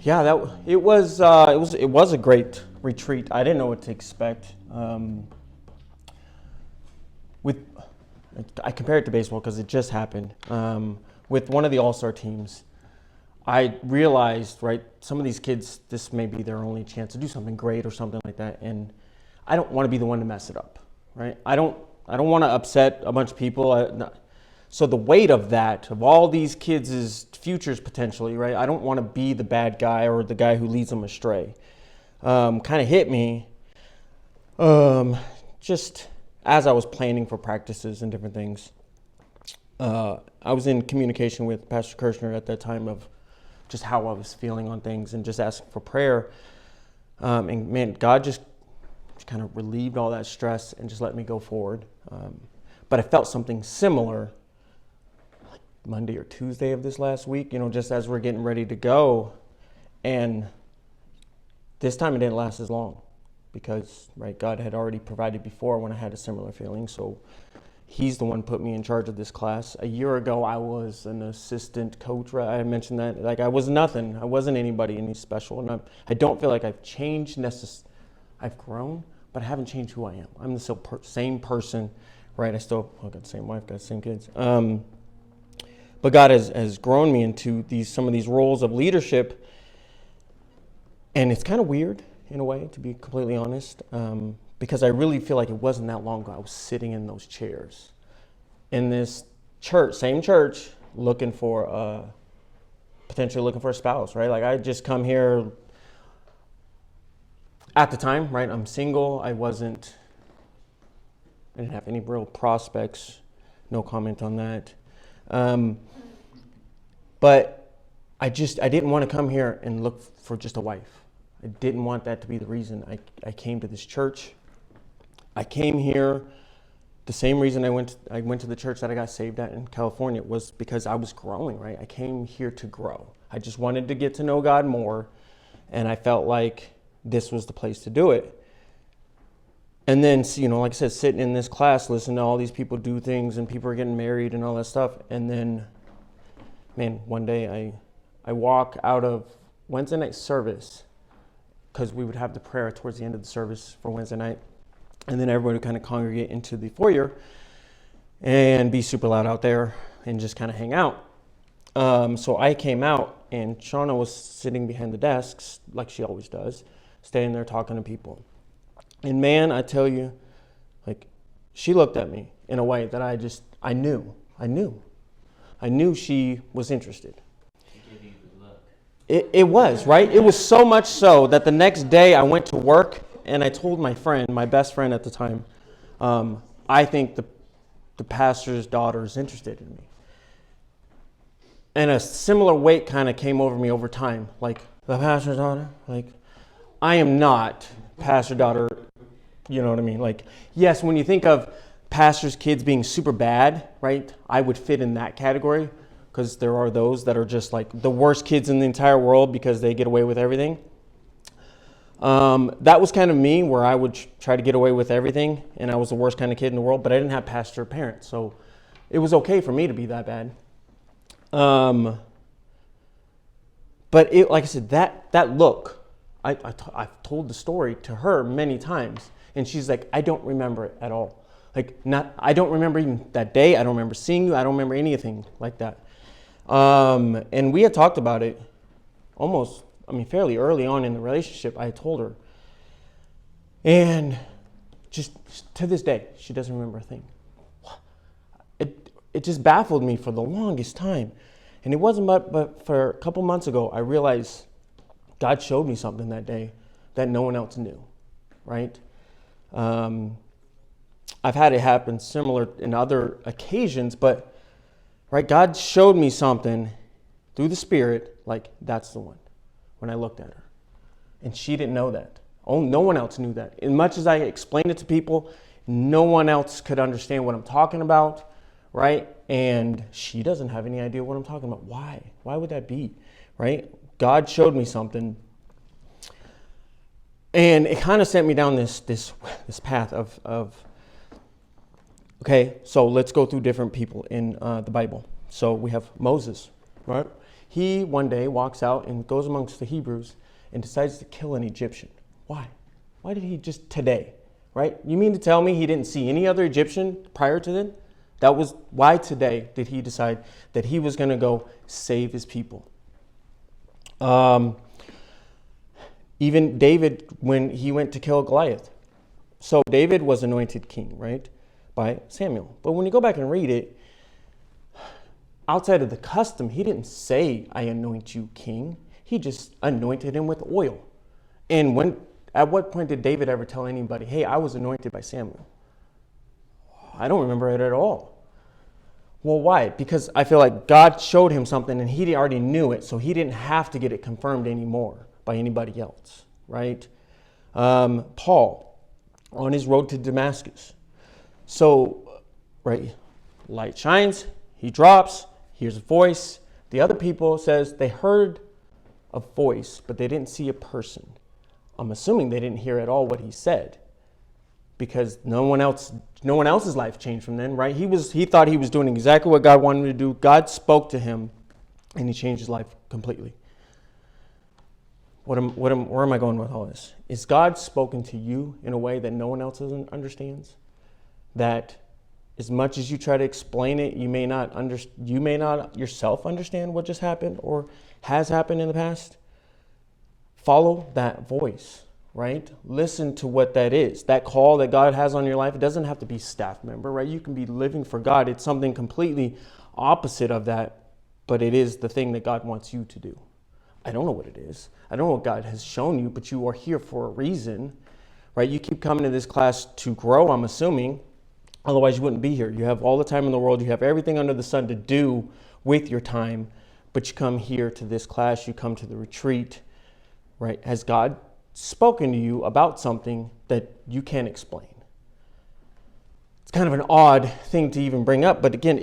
Yeah, it was a great retreat. I didn't know what to expect. With I compare it to baseball because it just happened. With one of the all-star teams, I realized, right, some of these kids, this may be their only chance to do something great or something like that, and I don't want to be the one to mess it up, right? I don't want to upset a bunch of people. So the weight of that, of all these kids' futures potentially, right? I don't want to be the bad guy or the guy who leads them astray. Kind of hit me just as I was planning for practices and different things. I was in communication with Pastor Kirshner at that time of just how I was feeling on things and just asking for prayer. And man, God just kind of relieved all that stress and just let me go forward. But I felt something similar like Monday or Tuesday of this last week, just as we're getting ready to go. And this time it didn't last as long because, right, God had already provided before when I had a similar feeling. So He's the one put me in charge of this class. A year ago, I was an assistant coach. Right? I mentioned that. Like, I was nothing. I wasn't anybody any special. And I don't feel like I've changed I've grown, but I haven't changed who I am. I'm the same person, right? I got the same wife, got the same kids. But God has grown me into some of these roles of leadership. And it's kind of weird in a way, to be completely honest. Because I really feel like it wasn't that long ago I was sitting in those chairs in this church, same church, potentially looking for a spouse, right? Like I just come here at the time, right? I'm single. I didn't have any real prospects. No comment on that. But I didn't want to come here and look for just a wife. I didn't want that to be the reason I came to this church. I came here, the same reason I went to the church that I got saved at in California was because I was growing, right? I came here to grow. I just wanted to get to know God more, and I felt like this was the place to do it. And then, like I said, sitting in this class, listening to all these people do things, and people are getting married and all that stuff. And then, man, one day I walk out of Wednesday night service, because we would have the prayer towards the end of the service for Wednesday night. And then everybody would kind of congregate into the foyer and be super loud out there and just kind of hang out. So I came out and Shauna was sitting behind the desks like she always does, standing there talking to people. And man, I tell you, like she looked at me in a way that I knew she was interested. She gave you the look. It was, right? It was so much so that the next day I went to work and I told my best friend at the time, I think the pastor's daughter is interested in me. And a similar weight kind of came over me over time. Like, the pastor's daughter? Like, I am not pastor's daughter, you know what I mean? Like, yes, when you think of pastor's kids being super bad, right? I would fit in that category because there are those that are just like the worst kids in the entire world because they get away with everything. That was kind of me, where I would try to get away with everything, and I was the worst kind of kid in the world, but I didn't have pastor parents, so it was okay for me to be that bad. But like I said, that look, I've told the story to her many times, and she's like, I don't remember it at all. I don't remember even that day. I don't remember seeing you. I don't remember anything like that. And we had talked about it fairly early on in the relationship. I had told her. And just to this day, she doesn't remember a thing. It just baffled me for the longest time. And it wasn't but for a couple months ago, I realized God showed me something that day that no one else knew, right? I've had it happen similar in other occasions, but right, God showed me something through the Spirit, like that's the one, when I looked at her. And she didn't know that. Oh, no one else knew that. As much as I explained it to people, no one else could understand what I'm talking about, right? And she doesn't have any idea what I'm talking about. Why? Why would that be, right? God showed me something. And it kind of sent me down this path of okay, so let's go through different people in the Bible. So we have Moses, right? He one day walks out and goes amongst the Hebrews and decides to kill an Egyptian. Why? Why did he just today, right? You mean to tell me he didn't see any other Egyptian prior to then? That was why today did he decide that he was going to go save his people. Even David, when he went to kill Goliath. So David was anointed king, right, by Samuel. But when you go back and read it, outside of the custom, he didn't say, I anoint you king. He just anointed him with oil. And at what point did David ever tell anybody, hey, I was anointed by Samuel? I don't remember it at all. Well, why? Because I feel like God showed him something and he already knew it, so he didn't have to get it confirmed anymore by anybody else, right? Paul, on his road to Damascus. So, right, light shines, he drops, hears a voice. The other people says they heard a voice, but they didn't see a person. I'm assuming they didn't hear at all what he said, because no one else's life changed from then, right? He thought he was doing exactly what God wanted him to do. God spoke to him, and he changed his life completely. Where am I going with all this? Is God spoken to you in a way that no one else understands? That as much as you try to explain it, you may not yourself understand what just happened or has happened in the past? Follow that voice, right? Listen to what that is. That call that God has on your life, it doesn't have to be staff member, right? You can be living for God. It's something completely opposite of that, but it is the thing that God wants you to do. I don't know what it is. I don't know what God has shown you, but you are here for a reason, right? You keep coming to this class to grow, I'm assuming. Otherwise, you wouldn't be here. You have all the time in the world. You have everything under the sun to do with your time, but you come here to this class. You come to the retreat, right? Has God spoken to you about something that you can't explain? It's kind of an odd thing to even bring up, but again,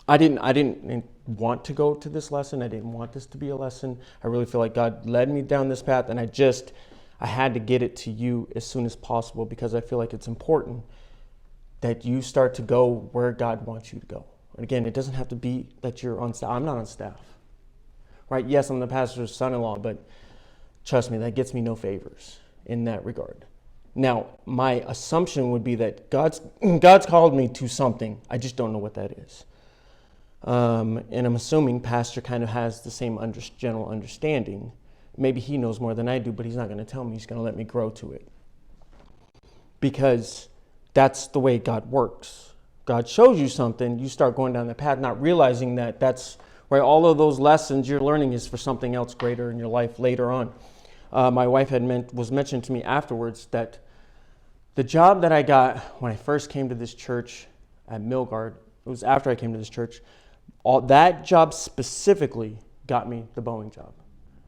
I didn't want to go to this lesson. I didn't want this to be a lesson. I really feel like God led me down this path, and I had to get it to you as soon as possible, because I feel like it's important that you start to go where God wants you to go. And again, it doesn't have to be that you're on staff. I'm not on staff, right? Yes, I'm the pastor's son-in-law, but trust me, that gets me no favors in that regard. Now, my assumption would be that God's called me to something. I just don't know what that is. And I'm assuming Pastor kind of has the same general understanding. Maybe he knows more than I do, but he's not going to tell me. He's going to let me grow to it. Because that's the way God works. God shows you something, you start going down the path, not realizing that that's right. All of those lessons you're learning is for something else greater in your life later on. My wife was mentioned to me afterwards that the job that I got when I first came to this church at Milgard, it was after I came to this church, that job specifically got me the Boeing job,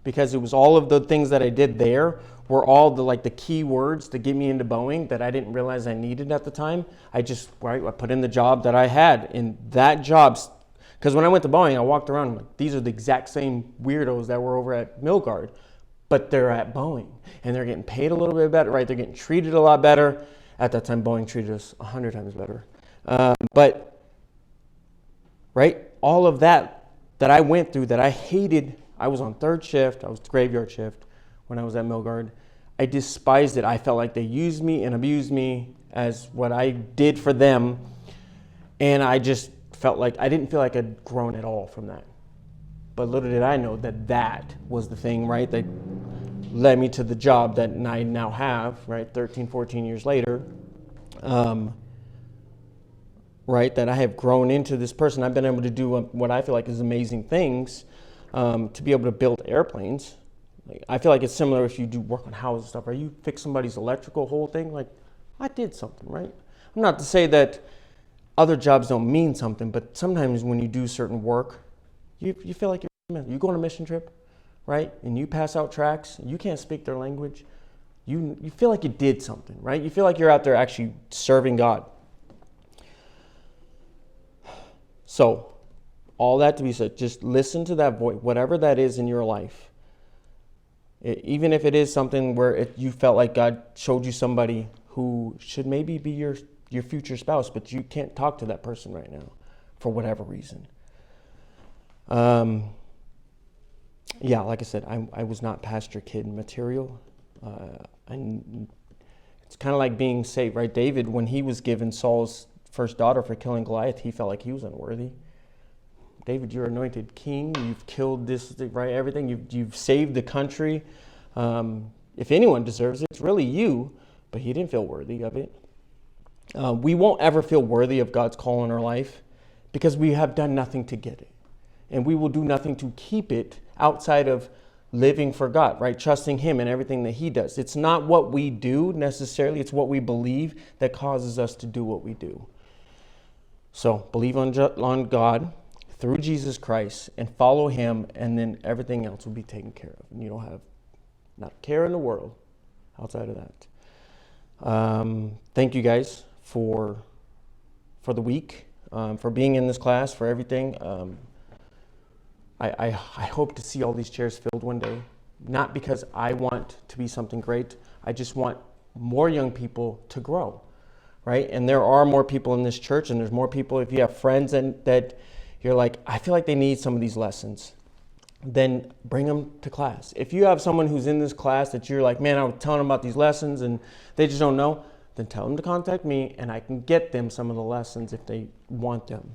because it was all of the things that I did there were all the key words to get me into Boeing that I didn't realize I needed at the time. I put in the job that I had in that job, because when I went to Boeing, I walked around, I'm like, these are the exact same weirdos that were over at Milgard, but they're at Boeing and they're getting paid a little bit better, right? They're getting treated a lot better. At that time, Boeing treated us 100 times better. But right, all of that I went through that I hated. I was on third shift. I was graveyard shift when I was at Milgard. I despised it. I felt like they used me and abused me as what I did for them. And I just felt like I didn't feel like I'd grown at all from that. But little did I know that was the thing, right, that led me to the job that I now have, right, 13, 14 years later. Right, that I have grown into this person. I've been able to do what I feel like is amazing things, to be able to build airplanes. I feel like it's similar if you do work on houses and stuff, or you fix somebody's electrical whole thing. Like, I did something, right? I'm not to say that other jobs don't mean something, but sometimes when you do certain work, you feel like you go on a mission trip, right? And you pass out tracts, you can't speak their language. You feel like you did something, right? You feel like you're out there actually serving God. So, all that to be said, just listen to that voice, whatever that is in your life. Even if it is something where you felt like God showed you somebody who should maybe be your future spouse, but you can't talk to that person right now for whatever reason. Yeah, like I said, I was not pastor kid material. And it's kind of like being saved, right? David, when he was given Saul's first daughter for killing Goliath, he felt like he was unworthy. David, you're anointed king. You've killed this, right? Everything. You've saved the country. If anyone deserves it, it's really you. But he didn't feel worthy of it. We won't ever feel worthy of God's call in our life because we have done nothing to get it. And we will do nothing to keep it outside of living for God, right? Trusting Him in everything that He does. It's not what we do necessarily. It's what we believe that causes us to do what we do. So believe on God through Jesus Christ and follow Him, and then everything else will be taken care of. And you don't have not a care in the world outside of that. Thank you guys for the week, for being in this class, for everything. I hope to see all these chairs filled one day, not because I want to be something great. I just want more young people to grow, right? And there are more people in this church, and there's more people. If you have friends that you're like, I feel like they need some of these lessons, then bring them to class. If you have someone who's in this class that you're like, man, I was telling them about these lessons and they just don't know, then tell them to contact me and I can get them some of the lessons if they want them.